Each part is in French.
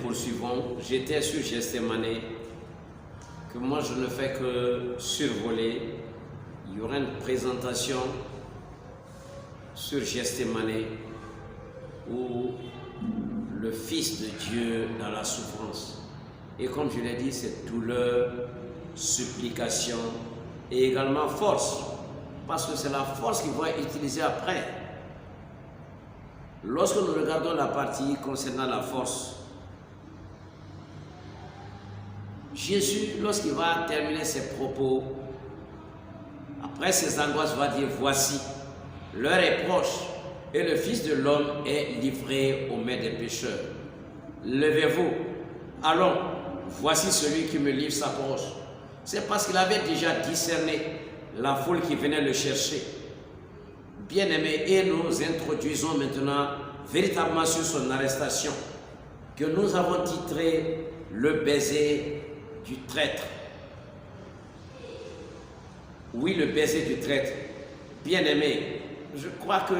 poursuivons. J'étais sur Gethsémani, que moi je ne fais que survoler. Il y aura une présentation sur Gethsémani où le Fils de Dieu dans la souffrance. Et comme je l'ai dit, c'est douleur, supplication et également force. Parce que c'est la force qu'il va utiliser après. Lorsque nous regardons la partie concernant la force, Jésus, lorsqu'il va terminer ses propos, après ses angoisses, va dire: voici, l'heure est proche et le Fils de l'homme est livré aux mains des pécheurs. Levez-vous, allons, voici celui qui me livre sa poche. C'est parce qu'il avait déjà discerné la foule qui venait le chercher. Bien-aimés, et nous introduisons maintenant véritablement sur son arrestation, que nous avons titré le baiser du traître. Oui, le baiser du traître. Bien-aimés, je crois que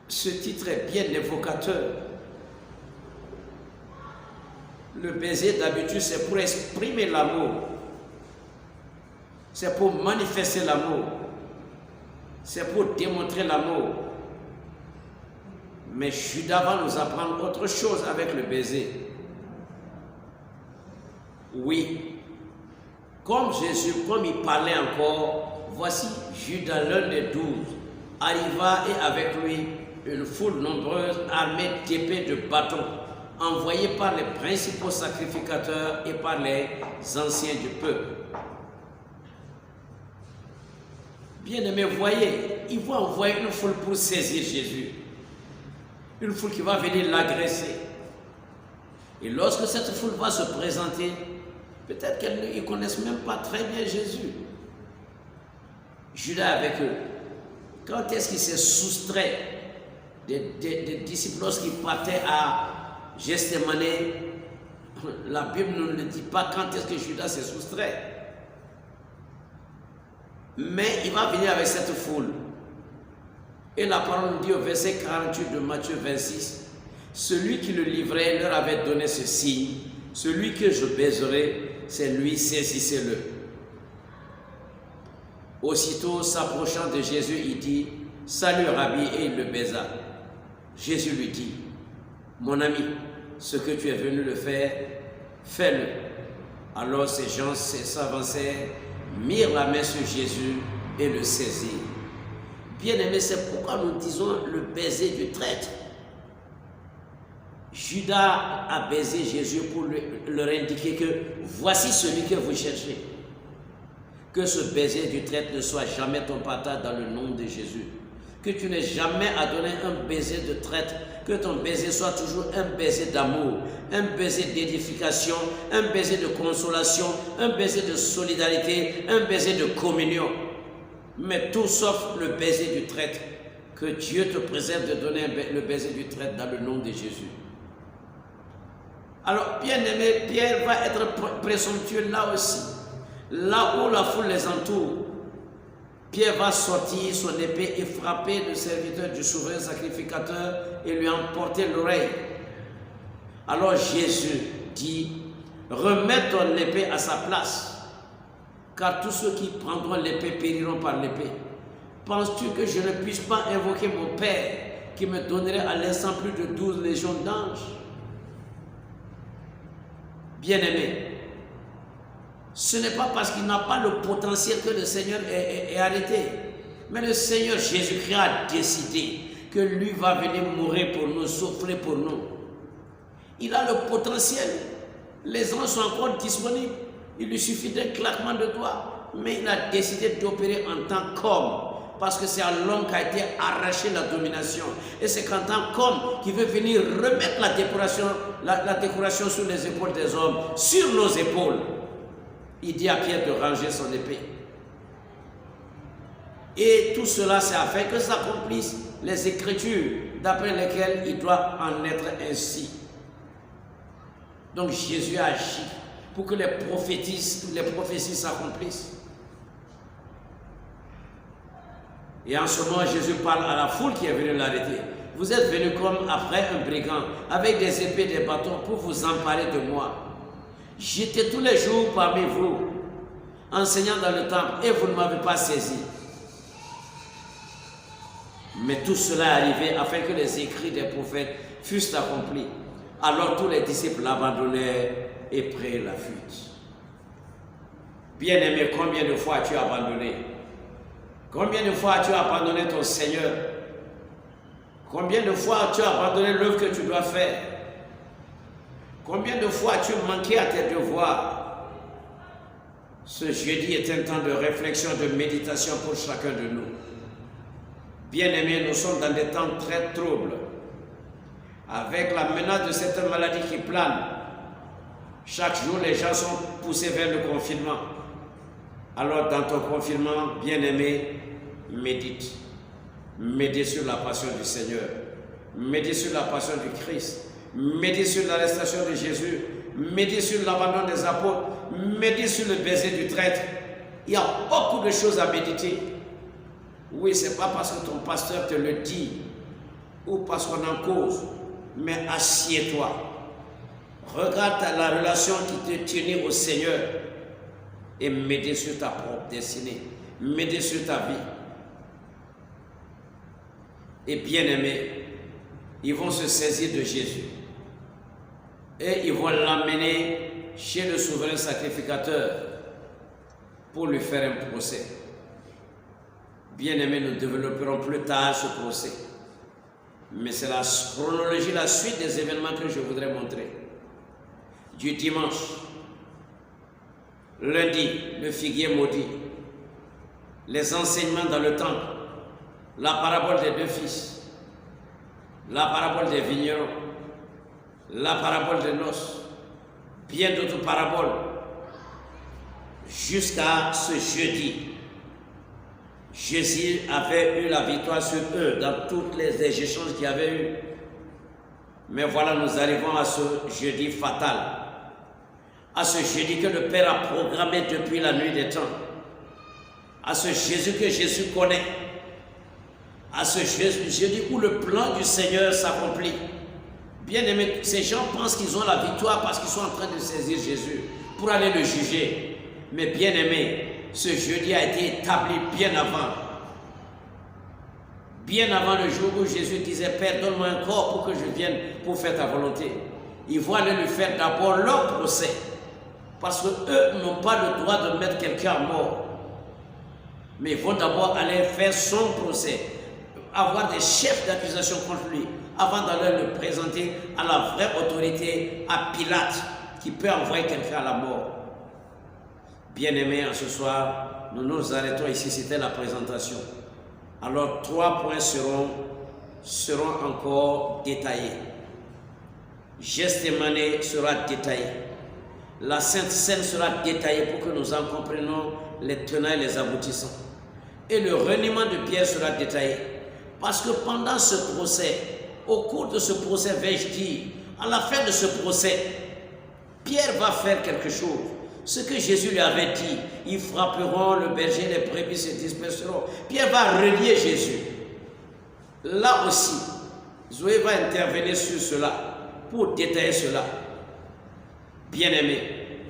ce titre est bien évocateur. Le baiser d'habitude, c'est pour exprimer l'amour. C'est pour manifester l'amour. C'est pour démontrer l'amour. Mais Judas va nous apprendre autre chose avec le baiser. Oui. Comme Jésus, comme il parlait encore, voici Judas, l'un des 12, arriva et avec lui une foule nombreuse armée d'épées de bâtons, envoyée par les principaux sacrificateurs et par les anciens du peuple. Bien-aimés, voyez, il va envoyer une foule pour saisir Jésus. Une foule qui va venir l'agresser. Et lorsque cette foule va se présenter, peut-être qu'ils ne connaissent même pas très bien Jésus. Judas avec eux. Quand est-ce qu'il s'est soustrait des disciples lorsqu'ils partaient à Gethsémani? La Bible ne nous dit pas quand est-ce que Judas s'est soustrait. Mais il va venir avec cette foule. Et la parole nous dit au verset 48 de Matthieu 26, celui qui le livrait leur avait donné ce signe, celui que je baiserai, c'est lui, saisissez-le. Aussitôt s'approchant de Jésus, il dit: salut Rabbi, et il le baisa. Jésus lui dit: mon ami, ce que tu es venu le faire, fais-le. Alors ces gens s'avancèrent, mirent la main sur Jésus et le saisirent. Bien-aimés, c'est pourquoi nous disons le baiser du traître. Judas a baisé Jésus pour leur indiquer que voici celui que vous cherchez. Que ce baiser du traître ne soit jamais ton partage dans le nom de Jésus. Que tu n'aies jamais à donner un baiser de traître. Que ton baiser soit toujours un baiser d'amour, un baiser d'édification, un baiser de consolation, un baiser de solidarité, un baiser de communion. Mais tout sauf le baiser du traître. Que Dieu te préserve de donner le baiser du traître dans le nom de Jésus. Alors, bien-aimé, Pierre va être présomptueux là aussi. Là où la foule les entoure, Pierre va sortir son épée et frapper le serviteur du souverain sacrificateur et lui emporter l'oreille. Alors Jésus dit: remets ton épée à sa place, car tous ceux qui prendront l'épée périront par l'épée. Penses-tu que je ne puisse pas invoquer mon Père qui me donnerait à l'instant plus de 12 légions d'anges? Bien-aimé, ce n'est pas parce qu'il n'a pas le potentiel que le Seigneur est arrêté. Mais le Seigneur Jésus-Christ a décidé que lui va venir mourir pour nous, souffrir pour nous. Il a le potentiel. Les anges sont encore disponibles. Il lui suffit d'un claquement de doigts. Mais il a décidé d'opérer en tant qu'homme. Parce que c'est à l'homme qu'a été arraché la domination. Et c'est qu'en tant qu'homme qui veut venir remettre la décoration sur les épaules des hommes, sur nos épaules. Il dit à Pierre de ranger son épée. Et tout cela, c'est afin que s'accomplissent les Écritures d'après lesquelles il doit en être ainsi. Donc Jésus a agi pour que les prophéties s'accomplissent. Et en ce moment, Jésus parle à la foule qui est venue l'arrêter. Vous êtes venus comme après un brigand, avec des épées et des bâtons pour vous emparer de moi. J'étais tous les jours parmi vous, enseignant dans le temple, et vous ne m'avez pas saisi. Mais tout cela est arrivé afin que les écrits des prophètes fussent accomplis. Alors tous les disciples l'abandonnèrent et prirent la fuite. Bien-aimé, combien de fois as-tu abandonné? Combien de fois as-tu abandonné ton Seigneur? Combien de fois as-tu abandonné l'œuvre que tu dois faire? Combien de fois as-tu manqué à tes devoirs? Ce jeudi est un temps de réflexion, de méditation pour chacun de nous. Bien-aimés, nous sommes dans des temps très troubles. Avec la menace de cette maladie qui plane, chaque jour les gens sont poussés vers le confinement. Alors dans ton confinement, bien-aimé, médite. Médite sur la passion du Seigneur. Médite sur la passion du Christ. Médite sur l'arrestation de Jésus. Médite sur l'abandon des apôtres. Médite sur le baiser du traître. Il y a beaucoup de choses à méditer. Oui, ce n'est pas parce que ton pasteur te le dit ou parce qu'on en cause, mais assieds-toi. Regarde la relation qui te tenait au Seigneur et médite sur ta propre destinée. Médite sur ta vie. Et bien-aimés, ils vont se saisir de Jésus et ils vont l'amener chez le souverain sacrificateur pour lui faire un procès. Bien-aimés, nous développerons plus tard ce procès. Mais c'est la chronologie, la suite des événements que je voudrais montrer. Du dimanche, lundi, le figuier maudit, les enseignements dans le temple, la parabole des deux fils, la parabole des vignerons, la parabole des noces, bien d'autres paraboles, jusqu'à ce jeudi. Jésus avait eu la victoire sur eux dans tous les échanges qu'il y avait eu. Mais voilà, nous arrivons à ce jeudi fatal, à ce jeudi que le Père a programmé depuis la nuit des temps, à ce Jésus que Jésus connaît, à ce jeudi où le plan du Seigneur s'accomplit. Bien aimé, ces gens pensent qu'ils ont la victoire parce qu'ils sont en train de saisir Jésus pour aller le juger. Mais bien aimé, ce jeudi a été établi bien avant le jour où Jésus disait « Père, donne-moi un corps pour que je vienne pour faire ta volonté ». Ils vont aller lui faire d'abord leur procès, parce qu'eux n'ont pas le droit de mettre quelqu'un à mort. Mais ils vont d'abord aller faire son procès, avoir des chefs d'accusation contre lui, avant d'aller le présenter à la vraie autorité, à Pilate, qui peut envoyer quelqu'un à la mort. Bien-aimés, ce soir, nous nous arrêtons ici, c'était la présentation. Alors, 3 points seront encore détaillés. Gethsémani sera détaillé. La Sainte Seine sera détaillée pour que nous en comprenions les tenants et les aboutissants. Et le reniement de Pierre sera détaillé. Parce que pendant ce procès, au cours de ce procès, vais-je dire, à la fin de ce procès, Pierre va faire quelque chose. Ce que Jésus lui avait dit, ils frapperont le berger, les brebis se disperseront. Pierre va relier Jésus. Là aussi, Zoé va intervenir sur cela, pour détailler cela. Bien-aimé,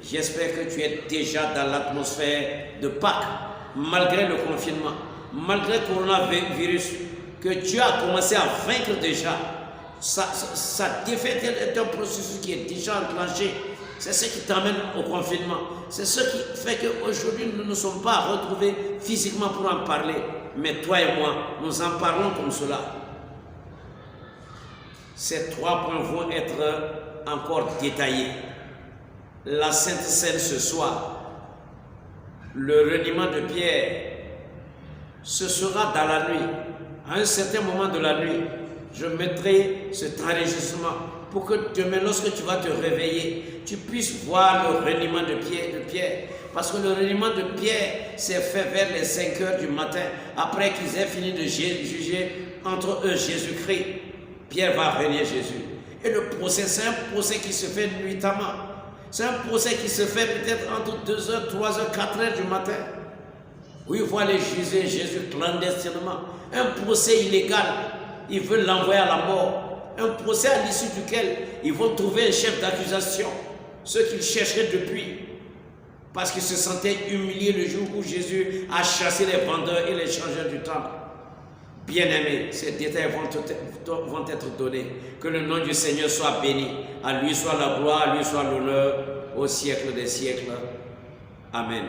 j'espère que tu es déjà dans l'atmosphère de Pâques, malgré le confinement, malgré le coronavirus, que Dieu a commencé à vaincre déjà. Sa défaite est un processus qui est déjà enclenché. C'est ce qui t'amène au confinement. C'est ce qui fait qu'aujourd'hui, nous ne sommes pas retrouvés physiquement pour en parler. Mais toi et moi, nous en parlons comme cela. Ces 3 points vont être encore détaillés. La Sainte Seine ce soir, le reniement de Pierre, ce sera dans la nuit. À un certain moment de la nuit, je mettrai cet enregistrement pour que demain, lorsque tu vas te réveiller, tu puisses voir le reniement de Pierre. Parce que le reniement de Pierre s'est fait vers les 5 heures du matin, après qu'ils aient fini de juger entre eux Jésus-Christ. Pierre va renier Jésus. Et le procès, c'est un procès qui se fait nuitamment. C'est un procès qui se fait peut-être entre 2 heures, 3 heures, 4 heures du matin. Où ils vont aller juger Jésus clandestinement. Un procès illégal. ils veulent l'envoyer à la mort. Un procès à l'issue duquel ils vont trouver un chef d'accusation, ceux qu'ils cherchaient depuis, parce qu'ils se sentaient humiliés le jour où Jésus a chassé les vendeurs et les changeurs du temple. Bien-aimés, ces détails vont être donnés. Que le nom du Seigneur soit béni. À lui soit la gloire, à lui soit l'honneur, au siècle des siècles. Amen.